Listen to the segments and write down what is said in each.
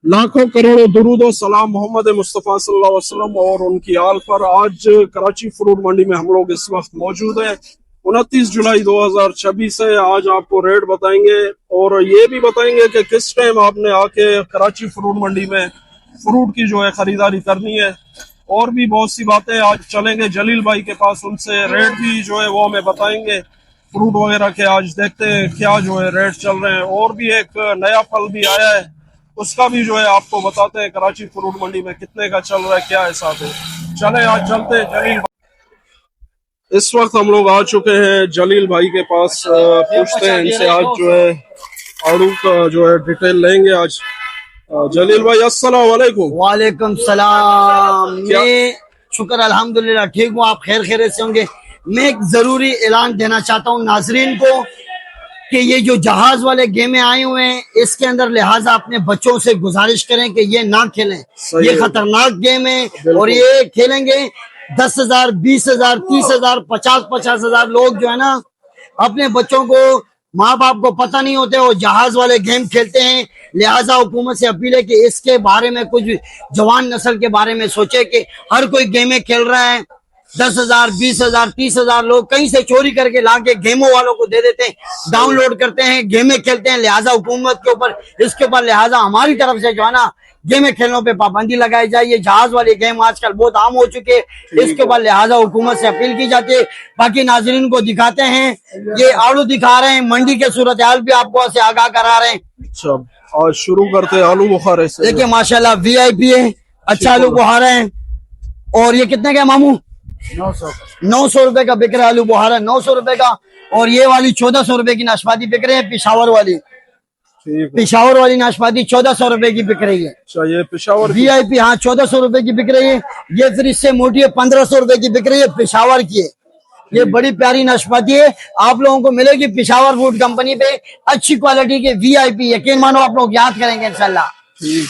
लाखों करोड़ों दुरूद और सलाम मोहम्मद मुस्तफ़ा सल्लल्लाहु अलैहि वसल्लम और उनकी आल पर। आज कराची फ्रूट मंडी में हम लोग इस वक्त मौजूद हैं। 29 जुलाई 2026 है। आज आपको रेट बताएंगे और ये भी बताएंगे कि किस टाइम आपने आके कराची फ्रूट मंडी में फ्रूट की जो है खरीदारी करनी है। और भी बहुत सी बातें आज चलेंगे जलील भाई के पास, उनसे रेट भी जो है वो हमें बताएंगे फ्रूट वगैरह के। आज देखते हैं क्या जो है रेट चल रहे हैं। और भी एक नया फल भी आया है, उसका भी जो है आपको बताते हैं कराची फ्रूट मंडी में कितने का चल रहा है, क्या हिसाब है। चले आज चलते हैं जलील भाई। इस वक्त हम लोग आ चुके हैं जलील भाई के पास, पूछते हैं इनसे आज जो है आड़ू का जो है डिटेल लेंगे आज। जलील भाई अस्सलाम वालेकुम। वालेकुम सलाम। मैं शुक्र अल्हम्दुलिल्लाह ठीक हूँ, आप खैर खैरियत से होंगे। मैं एक जरूरी ऐलान देना चाहता हूँ नाजरीन को कि ये जो जहाज वाले गेमें आए हुए हैं, इसके अंदर लिहाजा अपने बच्चों से गुजारिश करें कि ये ना खेलें। ये खतरनाक गेम है और ये खेलेंगे 10,000, 20,000, 30,000, 50,000 लोग जो है ना, अपने बच्चों को, माँ बाप को पता नहीं होते और जहाज वाले गेम खेलते हैं। लिहाजा हुकूमत से अपील है कि इसके बारे में कुछ जवान नस्ल के बारे में सोचे कि हर कोई गेमें खेल रहा है। 10,000, 20,000, 30,000 लोग कहीं से चोरी करके लाके गेमों वालों को दे देते हैं, डाउनलोड करते हैं, गेमें खेलते हैं। लिहाजा हुकूमत के ऊपर, इसके ऊपर लिहाजा हमारी तरफ से जो है ना, गेमें खेलने पे पाबंदी लगाई जाए। ये जहाज वाले गेम आजकल बहुत आम हो चुके हैं, इसके ऊपर लिहाजा हुकूमत से अपील की जाती है। बाकी नाजरीन को दिखाते हैं, ये आलू दिखा रहे हैं, मंडी के सूरत हाल भी आपको से आगाह करा रहे हैं। अच्छा, आज शुरू करते हैं आलू बुखारे से। देखिए माशाल्लाह VIP है, अच्छा आलू बुखारा है। और ये कितने का मामू? 900 रुपए का बिक रहा है आलू बुखारा, 900 रुपए का। और ये वाली 1400 रुपए की नाशपाती बिक रही है, पिशावर वाली। पिशावर वाली नाशपाती 1400 रुपए की बिक रही है। अच्छा, ये पिशावर VIP, हाँ 1400 रुपए की बिक रही है। ये फिर इससे मोटी है, 1500 रुपए की बिक रही है, पिशावर की है। ये बड़ी प्यारी नाशपाती है, आप लोगों को मिलेगी पिशावर फूड कंपनी पे, अच्छी क्वालिटी के VIP। यकीन मानो आप लोग याद करेंगे इंशाल्लाह।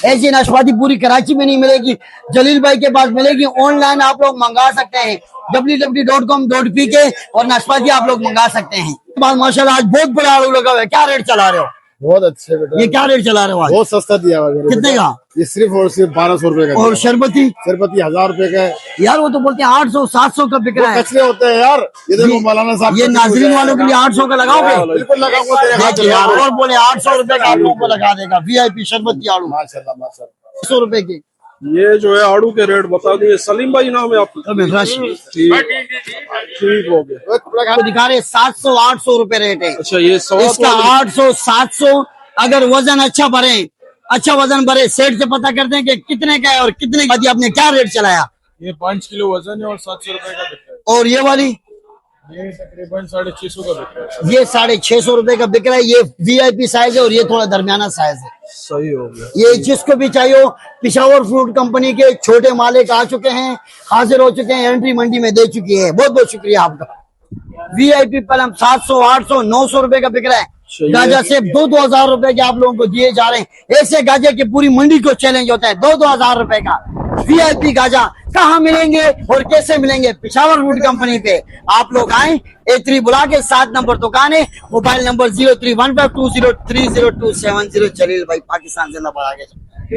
ऐसी नाशपाती पूरी कराची में नहीं मिलेगी, जलील भाई के पास मिलेगी। ऑनलाइन आप लोग मंगा सकते हैं www.com.pk और नाशपाती आप लोग मंगा सकते हैं। माशाल्लाह आज बहुत बड़ा आलू लगा हुआ है, क्या रेट चला रहे हो? बहुत अच्छे बेटा। ये क्या रेट चला रहे हो आज? बहुत सस्ता दिया हुआ है। कितने का? ये सिर्फ और सिर्फ 1200 रुपए का। और शरबती? शरबती 1000 रुपए का है यार, वो तो बोलते हैं 800, 700 का बिक रहा है। कचरे होते हैं यार। ये देखो मौलाना साहब, ये नाजरीन वालों के लिए 800 का लगाओगे? बिल्कुल लगाऊंगा। यार और बोले 800 रुपए का आप लोगों को लगा देगा VIP शरबती आलू, माशाल्लाह माशाल्लाह। 100 रुपए की। ये जो है आड़ू के रेट बता दिए। सलीम भाई नाम है आपका? ठीक हो गया। दिखा रहे 700, 800 रुपए रेट है। अच्छा, ये इसका 800, 700। अगर वजन अच्छा भरे, अच्छा वजन भरे, सेठ से पता करते हैं कि कितने का है और कितने का। आपने क्या रेट चलाया? ये 5 किलो वजन है और 700 रुपए का बिक रहा और ये वाली? है। ये तकरीबन 650 का बिक रहा है। ये 650 रुपए का बिक रहा है। ये VIP साइज है और ये थोड़ा दरमियाना साइज है। सही हो गया। ये जिसको भी चाहिए हो, पिशावर फ्रूट कंपनी के छोटे मालिक आ चुके हैं, हाजिर हो चुके हैं, एंट्री मंडी में दे चुकी है। बहुत बहुत शुक्रिया आपका। VIP पलम 700, 800, 900 रुपए का बिक रहा है। गाजा सेब 2-2 हजार रुपए के आप लोगों को दिए जा रहे हैं। ऐसे गाजे की पूरी मंडी को चैलेंज होता है। 2-2 हजार रुपए का VIP गाजा कहाँ मिलेंगे और कैसे मिलेंगे? पिशावर फूड कंपनी पे आप लोग आए, A3 बुला के 7 नंबर दुकान है, मोबाइल नंबर 0315203027 जलील भाई पाकिस्तान जिंदाबाद। आगे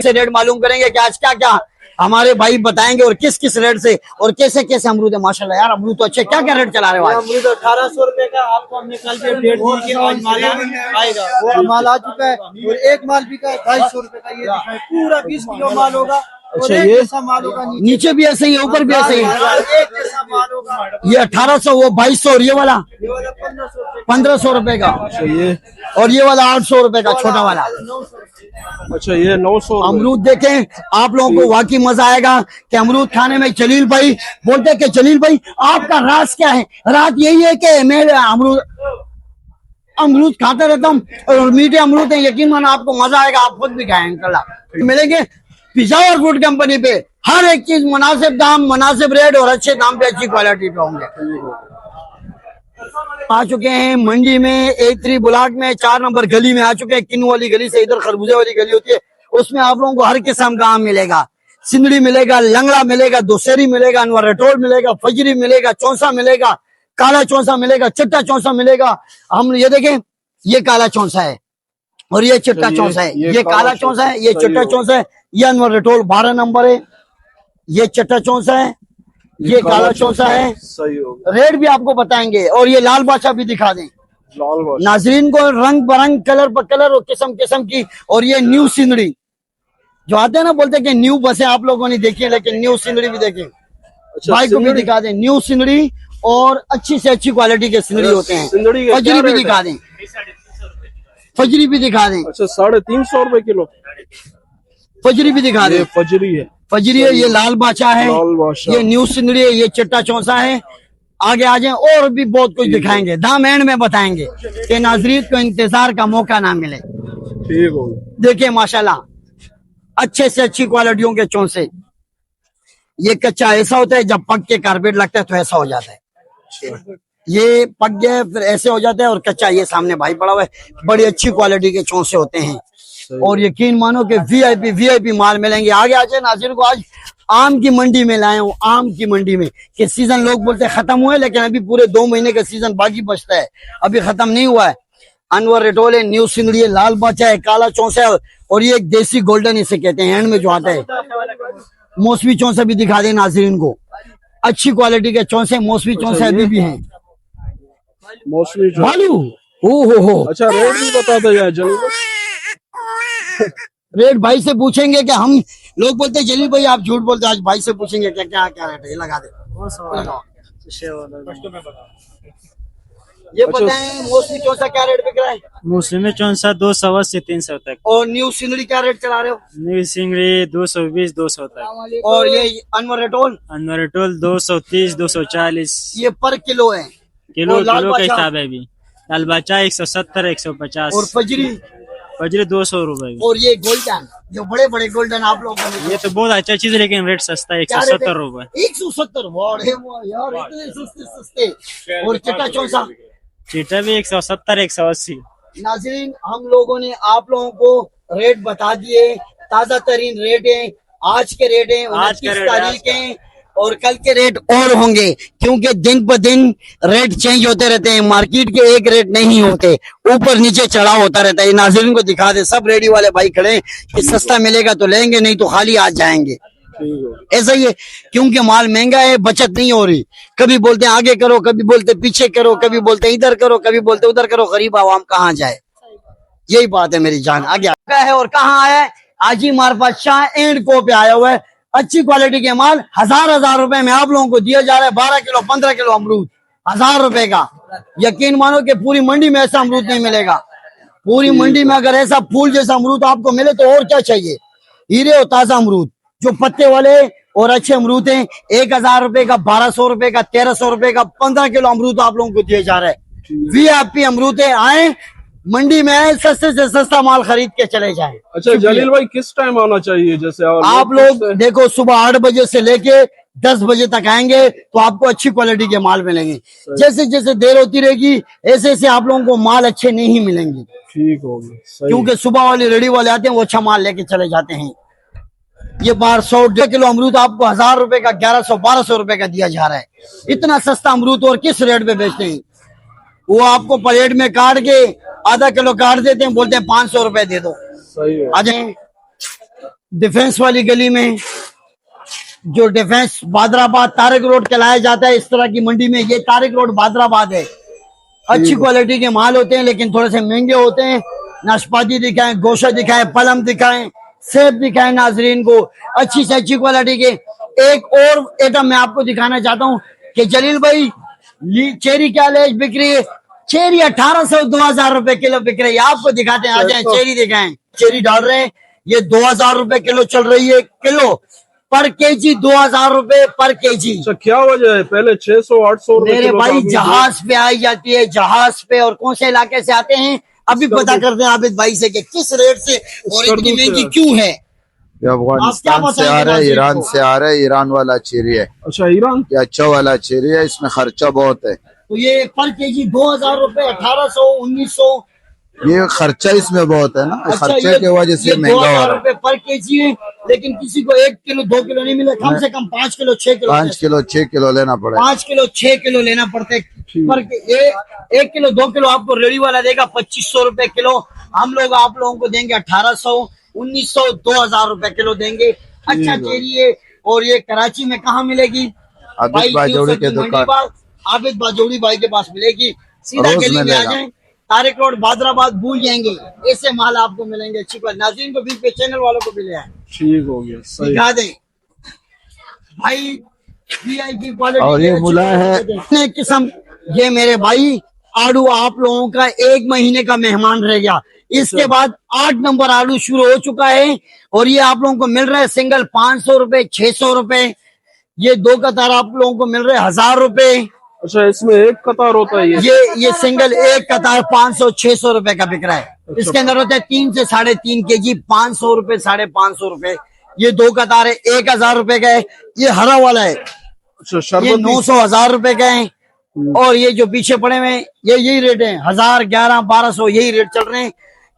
से रेट मालूम करेंगे कि आज क्या क्या हमारे भाई बताएंगे और किस किस रेट से और कैसे कैसे अमरूद है। माशाल्लाह यार अमरूद तो अच्छे। क्या क्या रेट चला रहे हो आज? अमरूद 1800 रुपए का आपको हमने कल के डेट दी कि आज माल आएगा, वो माल आ चुका है। और एक माल बिका है 250 रुपए का। ये दिखा है पूरा 20 किलो माल होगा। अच्छा, और एक ये जैसा माल होगा, नीचे भी ऐसे ही, ऊपर भी ऐसे ही। एक जैसा माल होगा। ये 1800, वो 2200 और ये वाला 1500 रुपए। 1500 रुपए का। ये और ये वाला 800 रुपए का छोटा वाला। 900 रुपए। अच्छा, ये 900 अमरूद देखें, आप लोगों को वाकई मजा आएगा कि अमरूद खाने में। जलील भाई बोलते हैं कि जलील भाई आपका राज क्या है? राज यही है कि मैं अमरूद खाता रहता हूँ और मीठे अमरूद है। यकीन मानो आपको मजा आएगा, आप खुद भी खाएंगे। इंशाल्लाह मिलेंगे पिशावर फूड कंपनी पे। हर एक चीज मुनासिब दाम, मुनासिब रेट और अच्छे दाम पे, अच्छी क्वालिटी पे होंगे। आ चुके हैं मंडी में, A3 ब्लॉक में 4 नंबर गली में आ चुके हैं। किन्नू वाली गली से इधर खरबूजे वाली गली होती है, उसमें आप लोगों को हर किस्म का आम मिलेगा। सिंदड़ी मिलेगा, लंगड़ा मिलेगा, दोसेरी मिलेगा, अनवर रटोल मिलेगा, फजरी मिलेगा, चौंसा मिलेगा, काला चौंसा मिलेगा, चिट्टा चौंसा मिलेगा। हम ये देखें, ये काला चौंसा है और ये चिट्टा ये- चौंसा है, ये ये काला काला चौंसा है, ये सही चिट्टा होगा। चौंसा है, ये अनवर रिटोल 12 नंबर है, ये चिट्टा चौंसा है, ये काला चौंसा है। सही होगा। रेट भी आपको बताएंगे। और ये लाल बादशाह भी दिखा दें लाल बादशाह नाजरीन को, रंग बरंग कलर पर कलर और किस्म किस्म की। और ये न्यू सिंदड़ी जो आते हैं ना, बोलते हैं कि न्यू बसें आप लोगों ने देखी है, लेकिन न्यू सिंदड़ी भी देखें। अच्छा, भाई को भी सिंदड़ी? दिखा दें न्यू सिंदड़ी, और अच्छी से अच्छी क्वालिटी के सिंदड़ी होते हैं। सिंदड़ी का फजरी क्या भी रेट दिखा है? दें, फजरी भी दिखा दें, अच्छा, 350 रुपए किलो फजरी भी दिखा ये दें। फजरी है। फजरी है, ये लाल बादशाह है, लाल बादशाह। ये न्यू सिंदड़ी है, ये चिट्टा चौंसा है। आगे आ जाए और भी बहुत कुछ दिखाएंगे, दाम एंड में बताएंगे कि नाजरीन को इंतजार का मौका ना मिले। ठीक होगा। देखिए माशाल्लाह अच्छे से अच्छी क्वालिटियों के चौंसे। ये कच्चा ऐसा होता है, जब पक के कारपेट लगता है तो ऐसा हो जाता है। ये पक गया फिर ऐसे हो जाता है, और कच्चा ये सामने भाई पड़ा हुआ है। बड़ी अच्छी क्वालिटी के चौंसे होते हैं, और यकीन मानो कि वीआईपी माल मिलेंगे। आगे आ जाए नाज़रीन को, आज आम की मंडी में लाए हूँ, आम की मंडी में कि सीजन लोग बोलते हैं खत्म हुए, लेकिन अभी पूरे 2 महीने का सीजन बाकी बचता है, अभी खत्म नहीं हुआ है। अनवर रिटोल है, न्यू सिंदड़ी है, लाल बादशाह है, काला चौंसा है, और ये एक देसी गोल्डन इसे कहते हैं, एंड में जो आता है। मौसमी चौंसा भी दिखा दे नाजरीन को, अच्छी क्वालिटी के चौंसे मौसमी चौंसे अभी भी हैं। मौसमी जो भालू हो। अच्छा, रेट भी बता दो यार जल्दी। रेट भाई से पूछेंगे कि हम लोग बोलते हैं जलील भाई आप झूठ बोलते हैं, आज भाई से पूछेंगे क्या क्या क्या रेट है, ये लगा दे। ये अच्छा, बताएं मौसमी चौंसा क्या रेट बिक रहा है, मौसमी चौंसा 200 से 300 तक। और न्यू सिंदड़ी क्या रेट चला रहे हो, न्यू सिंगड़ी 220-200 तक। और ये अनवर रिटोल अनवरटोल 230-240 ये पर किलो है, किलो और लाल किलो के बादशाह? हिसाब है। भी लाल बादशाह 170-150 और फजरी, फजरी 200 रुपए। और ये गोल्डन जो बड़े बड़े गोल्डन आप लोगों को ये तो बहुत अच्छा चीज है, लेकिन रेट सस्ता है, 170 रुपए। 170 यार, इतने सस्ते सस्ते। और चिट्टा चौंसा चीटा भी 170-180। नाज़रीन हम लोगों ने आप लोगों को रेट बता दिए, ताजा तरीन रेट है, आज के रेट है, आज के 29 रेट है, तारीख है, और कल के रेट और होंगे, क्योंकि दिन ब दिन रेट चेंज होते रहते हैं। मार्केट के एक रेट नहीं होते, ऊपर नीचे चढ़ाव होता रहता है। नाज़रीन को दिखा दे, सब रेडी वाले भाई खड़े हैं कि सस्ता मिलेगा तो लेंगे, नहीं तो खाली आज जाएंगे। ऐसा ही है, क्योंकि माल महंगा है, बचत नहीं हो रही। कभी बोलते हैं आगे करो, कभी बोलते पीछे करो, कभी बोलते इधर करो, कभी बोलते उधर करो, गरीब आवाम कहाँ जाए। यही बात है मेरी जान। आगे है और कहाँ आया है, आजी मार्फत शाह एंड को पे आया हुआ है। अच्छी क्वालिटी के माल 1000 रुपए में आप लोगों को दिया जा रहा है। 12 किलो 15 किलो अमरूद 1000 रुपए का। यकीन मानो कि पूरी मंडी में ऐसा अमरूद नहीं मिलेगा। पूरी मंडी में अगर ऐसा फूल जैसा अमरूद आपको मिले तो और क्या चाहिए। हीरे और ताजा अमरूद जो पत्ते वाले और अच्छे अमरूद हैं, 1000 रुपए का, 1200 रुपए का, 1300 रुपए का 15 किलो अमरूद आप लोगों को दिए जा रहा है। वीआईपी अमरूद आए मंडी में, आए सस्ते से सस्ता माल खरीद के चले जाएं। अच्छा जलील भाई, किस टाइम आना चाहिए? जैसे आप लोग देखो सुबह 8 बजे से लेके 10 बजे तक आएंगे तो आपको अच्छी क्वालिटी के माल मिलेंगे। जैसे जैसे देर होती रहेगी ऐसे ऐसे आप लोगों को माल अच्छे नहीं मिलेंगे। ठीक होगा, क्योंकि सुबह वाले रेडी वाले आते हैं, वो अच्छा माल लेके चले जाते हैं। ये 1200 किलो अमरूद आपको 1000 रुपए का, 1100-1200 रुपए का दिया जा रहा है। इतना सस्ता अमरूद और किस रेट पे बेचते हैं। वो आपको प्लेट में काट के आधा किलो काट देते हैं, बोलते हैं 500 रुपए दे दो। सही है। आ जाए डिफेंस वाली गली में, जो डिफेंस बादराबाद तारिक रोड कहलाया जाता है, इस तरह की मंडी में ये तारिक रोड बादराबाद है। अच्छी क्वालिटी के माल होते हैं, लेकिन थोड़े से महंगे होते हैं। नाशपाती दिखाएं, गोशा दिखाएं, पलम दिखाएं, सेब दिखाएं नाजरीन को, अच्छी से अच्छी क्वालिटी के। एक और आइटम मैं आपको दिखाना चाहता हूँ कि जलील भाई चेरी क्या ले बिक रही है। चेरी 1800-2000 रुपए किलो बिक रही है। आपको दिखाते हैं, आ जाए चेरी दिखाएं। चेरी डाल रहे हैं, ये 2000 रुपए किलो चल रही है, किलो पर केजी 2000 रुपए पर केजी। अच्छा, क्या वजह है? पहले 600-800 रुपए मेरे भाई जहाज पे आई जाती है, जहाज पे। और कौन से इलाके से आते हैं अभी पता करते हैं आबिद भाई से कि किस रेट से और इतनी महंगी क्यों है। ये अफगानिस्तान से आ रहा है, ईरान से आ रहा है। ईरान वाला चेरी है। अच्छा, ईरान ये अच्छा वाला चेरी है, इसमें खर्चा बहुत है। तो ये पर केजी 2000 रुपए, 1800, 1900 ये खर्चा इसमें बहुत है ना, खर्चे की वजह से ये महंगा हो 2000 रहा है। रुपए पर केजी है, लेकिन किसी को 1 किलो 2 किलो नहीं मिले, कम से कम 5 किलो 6 किलो 5 किलो 6 किलो लेना पड़ेगा। 5 किलो 6 किलो लेना पड़ता है पर ये 1 किलो 2 किलो आपको रेडी वाला देगा 2500 रुपए किलो। हम लोग आप लोगों को देंगे 1800 1900 2000 रुपए किलो देंगे। अच्छा चेरी है। और ये कराची में कहाँ मिलेगी? आबिद बाजौड़ी के दुकान, आबिद बाजौड़ी भाई के पास मिलेगी। सीधा रोज गली में आ मिलेगा। जाए, तारिक रोड बादराबाद भूल जाएंगे, ऐसे माल आपको मिलेंगे। अच्छी बात, नाज़रीन को भी, चैनल वालों को भी ले आए, ठीक हो गया, सही। दिखा दें भाई VIP क्वालिटी। और ये मुला है एक किस्म, ये मेरे भाई आड़ू आप लोगों का 1 महीने का मेहमान रह गया। इसके बाद 8 नंबर आलू शुरू हो चुका है और ये आप लोगों को मिल रहा है सिंगल 500 रुपए 600 रुपए। ये 2 कतार आप लोगों को मिल रहे हैं 1000 रुपए। अच्छा, इसमें एक कतार होता है ये सिंगल 1 कतार 500 600 रुपए का बिक रहा है। इसके अंदर होता है 3 से 3.5 केजी, 500 रुपए 550 रुपए। ये 2 कतार है 1000 रुपए का है। ये हरा वाला है, अच्छा, ये शरबती 900 1000 रुपए का है। और ये जो पीछे पड़े हुए हैं ये यही रेट है, 1000 11 1200 यही रेट चल रहे हैं।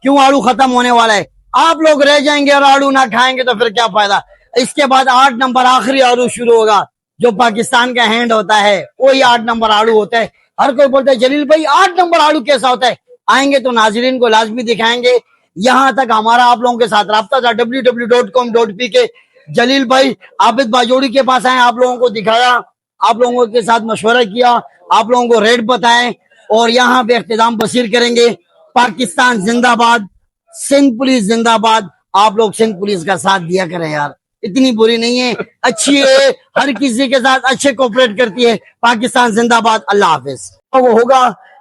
क्यों? आलू खत्म होने वाला है। आप लोग रह जाएंगे और आलू ना खाएंगे तो फिर क्या फायदा। इसके बाद 8 नंबर आखिरी आलू शुरू होगा, जो पाकिस्तान का हैंड होता है, वही 8 नंबर आलू होता है। हर कोई बोलता है जलील भाई 8 नंबर आलू कैसा होता है? आएंगे तो नाजरीन को लाजमी दिखाएंगे। यहाँ तक हमारा आप लोगों के साथ रब्ता था www.com.pk। जलील भाई आबिद बाजौड़ी के पास आए, आप लोगों को दिखाया, आप लोगों के साथ मशवरा किया, आप लोगों को रेट बताएं और यहाँ पे इख्तिताम बसीर करेंगे। पाकिस्तान जिंदाबाद, सिंध पुलिस जिंदाबाद। आप लोग सिंध पुलिस का साथ दिया करें यार, इतनी बुरी नहीं है, अच्छी है, हर किसी के साथ अच्छे कोऑपरेट करती है। पाकिस्तान जिंदाबाद। अल्लाह हाफिज। वो होगा,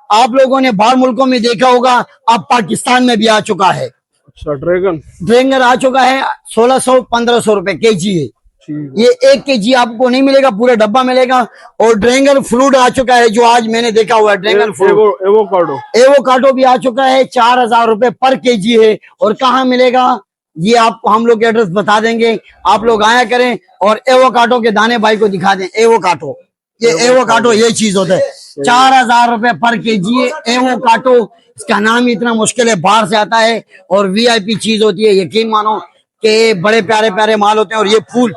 आप लोगों ने बाहर मुल्कों में देखा होगा, अब पाकिस्तान में भी आ चुका है। अच्छा, ड्रैगन आ चुका है 1600 1500 रुपए केजी है। ठीक। ये 1 केजी आपको नहीं मिलेगा, पूरा डब्बा मिलेगा। और ड्रैगन फ्रूट आ चुका है, जो आज मैंने देखा हुआ है ड्रैगन फ्रूट। एवोकाडो भी आ चुका है, 4000 रुपए पर केजी है। और कहाँ मिलेगा ये आपको हम लोग एड्रेस बता देंगे, आप लोग आया करें और एवोकाडो के दाने भाई को दिखा दें। एवोकाडो, ये एवोकाडो ये चीज होता है, 4000 रुपए पर केजी है एवोकाडो। इसका नाम ही इतना मुश्किल है, बाहर से आता है और VIP चीज होती है। यकीन मानो कि बड़े प्यारे प्यारे माल होते हैं। और ये फूल,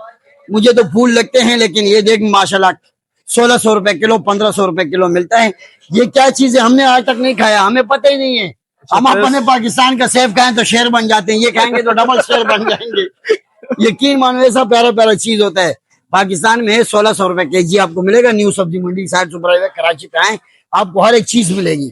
मुझे तो फूल लगते हैं, लेकिन ये देख माशाल्लाह 1600 रुपए किलो 1500 रुपए किलो मिलता है। ये क्या चीज है, हमने आज तक नहीं खाया, हमें पता ही नहीं है। हम अपने पाकिस्तान का सेब खाएं तो शेर बन जाते हैं, ये खाएंगे तो डबल शेर बन जाएंगे। यकीन मानो ऐसा प्यारा प्यारा चीज होता है। पाकिस्तान में 1600 रुपए केजी आपको मिलेगा। न्यू सब्जी मंडी साइड सुपर हाईवे कराची पे आए, आपको हर एक चीज मिलेगी।